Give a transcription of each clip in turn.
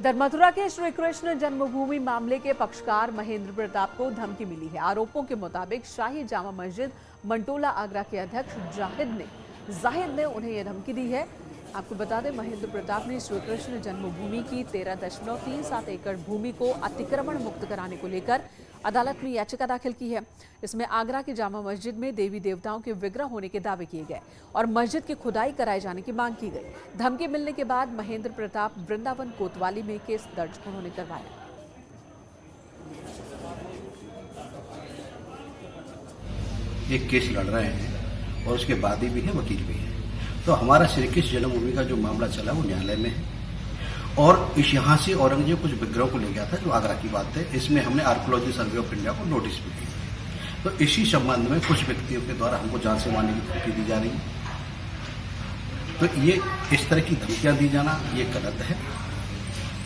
इधर मथुरा के श्री कृष्ण जन्मभूमि मामले के पक्षकार महेंद्र प्रताप को धमकी मिली है। आरोपों के मुताबिक शाही जामा मस्जिद मंटोला आगरा के अध्यक्ष जाहिद ने उन्हें यह धमकी दी है। आपको बता दें, महेंद्र प्रताप ने श्री कृष्ण जन्मभूमि की 13.37 एकड़ भूमि को अतिक्रमण मुक्त कराने को लेकर अदालत में याचिका दाखिल की है। इसमें आगरा की जामा मस्जिद में देवी देवताओं के विग्रह होने के दावे किए गए और मस्जिद की खुदाई कराए जाने की मांग की गई। धमकी मिलने के बाद महेंद्र प्रताप वृंदावन कोतवाली में केस दर्ज उन्होंने करवाया। एक केस लड़ रहे हैं और उसके वादी भी है, वकील भी है। तो हमारा श्री कृष्ण जन्मभूमि का जो मामला चला वो न्यायालय में है और इस यहाँ से औरंगजेब कुछ विग्रहों को ले गया था जो आगरा की बात है। इसमें हमने आर्कियोलॉजी सर्वे ऑफ इंडिया को नोटिस भी दी। तो इसी संबंध में कुछ व्यक्तियों के द्वारा हमको जान से मारने की धमकी दी जा रही है। तो ये इस तरह की धमकियां दी जाना ये गलत है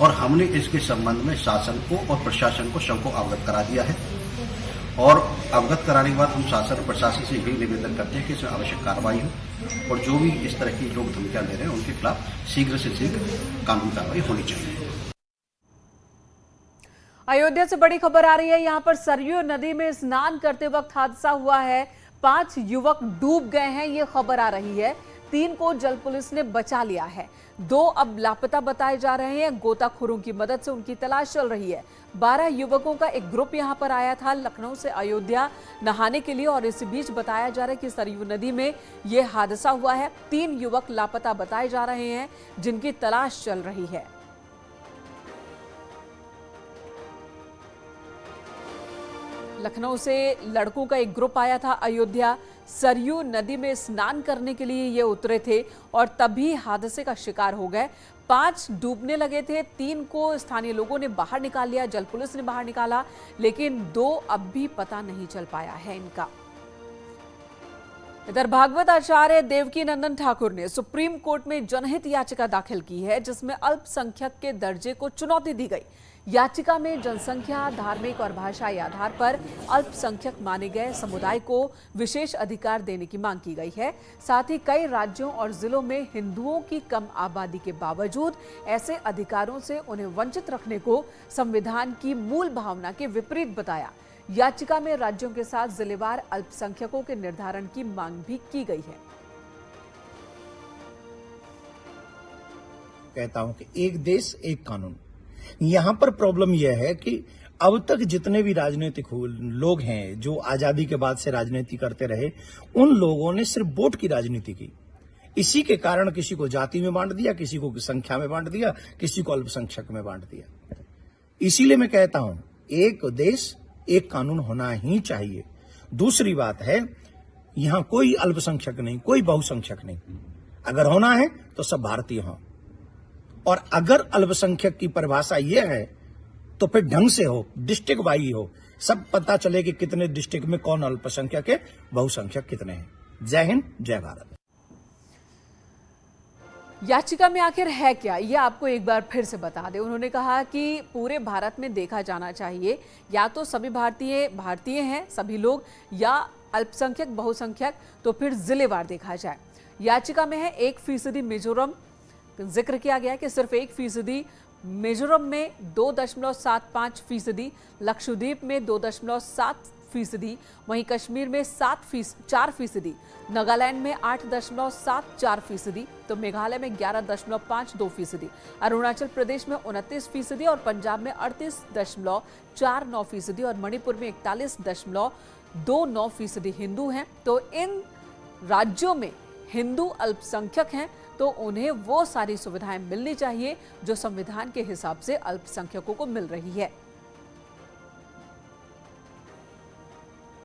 और हमने इसके संबंध में शासन को और प्रशासन को सबको अवगत करा दिया है और अवगत कराने के बाद हम शासन और प्रशासन से यही निवेदन करते हैं कि इसमें आवश्यक कार्रवाई हो और जो भी इस तरह की लोग धमकियां दे रहे हैं उनके खिलाफ शीघ्र से शीघ्र कानूनी कार्रवाई होनी चाहिए। अयोध्या से बड़ी खबर आ रही है। यहाँ पर सरयू नदी में स्नान करते वक्त हादसा हुआ है। 5 युवक डूब गए हैं, ये खबर आ रही है। 3 को जल पुलिस ने बचा लिया है। 2 अब लापता बताए जा रहे हैं। गोताखोरों की मदद से उनकी तलाश चल रही है। 12 युवकों का एक ग्रुप यहां पर आया था लखनऊ से अयोध्या नहाने के लिए और इस बीच बताया जा रहा है कि सरयू नदी में यह हादसा हुआ है। 3 युवक लापता बताए जा रहे हैं जिनकी तलाश चल रही है। लखनऊ से लड़कों का एक ग्रुप आया था अयोध्या। सरयू नदी में स्नान करने के लिए ये उतरे थे और तभी हादसे का शिकार हो गए। 5 डूबने लगे थे। 3 को स्थानीय लोगों ने बाहर निकाल लिया, जल पुलिस ने बाहर निकाला, लेकिन 2 अब भी पता नहीं चल पाया है इनका। इधर भागवत आचार्य देवकी नंदन ठाकुर ने सुप्रीम कोर्ट में जनहित याचिका दाखिल की है जिसमें अल्पसंख्यक के दर्जे को चुनौती दी गई। याचिका में जनसंख्या, धार्मिक और भाषाई आधार पर अल्पसंख्यक माने गए समुदाय को विशेष अधिकार देने की मांग की गई है। साथ ही कई राज्यों और जिलों में हिंदुओं की कम आबादी के बावजूद ऐसे अधिकारों से उन्हें वंचित रखने को संविधान की मूल भावना के विपरीत बताया। याचिका में राज्यों के साथ जिलेवार अल्पसंख्यकों के निर्धारण की मांग भी की गई है। कहता हूं कि एक देश एक कानून। यहां पर प्रॉब्लम यह है कि अब तक जितने भी राजनीतिक लोग हैं जो आजादी के बाद से राजनीति करते रहे, उन लोगों ने सिर्फ वोट की राजनीति की। इसी के कारण किसी को जाति में बांट दिया, किसी को संख्या में बांट दिया, किसी को अल्पसंख्यक में बांट दिया। इसीलिए मैं कहता हूं एक देश एक कानून होना ही चाहिए। दूसरी बात है, यहां कोई अल्पसंख्यक नहीं, कोई बहुसंख्यक नहीं। अगर होना है तो सब भारतीय हों और अगर अल्पसंख्यक की परिभाषा यह है तो फिर ढंग से हो, डिस्ट्रिक्ट वाइज हो, सब पता चले कि कितने डिस्ट्रिक्ट में कौन अल्पसंख्यक है, बहुसंख्यक कितने हैं। जय हिंद, जय भारत। याचिका में आखिर है क्या, ये आपको एक बार फिर से बता दें। उन्होंने कहा कि पूरे भारत में देखा जाना चाहिए, या तो सभी भारतीय हैं सभी लोग, या अल्पसंख्यक बहुसंख्यक, तो फिर जिलेवार देखा जाए। याचिका में है 1% मिजोरम, जिक्र किया गया कि सिर्फ 1%, मिजोरम में 2.75%, लक्षद्वीप में 2.7%, वहीं कश्मीर में 4%, नागालैंड में 8.74%, तो मेघालय में 11.52%, अरुणाचल प्रदेश में 29% और पंजाब में 38.49% और मणिपुर में 41.29% हिंदू हैं। तो इन राज्यों में हिंदू अल्पसंख्यक हैं तो उन्हें वो सारी सुविधाएं मिलनी चाहिए जो संविधान के हिसाब से अल्पसंख्यकों को मिल रही है।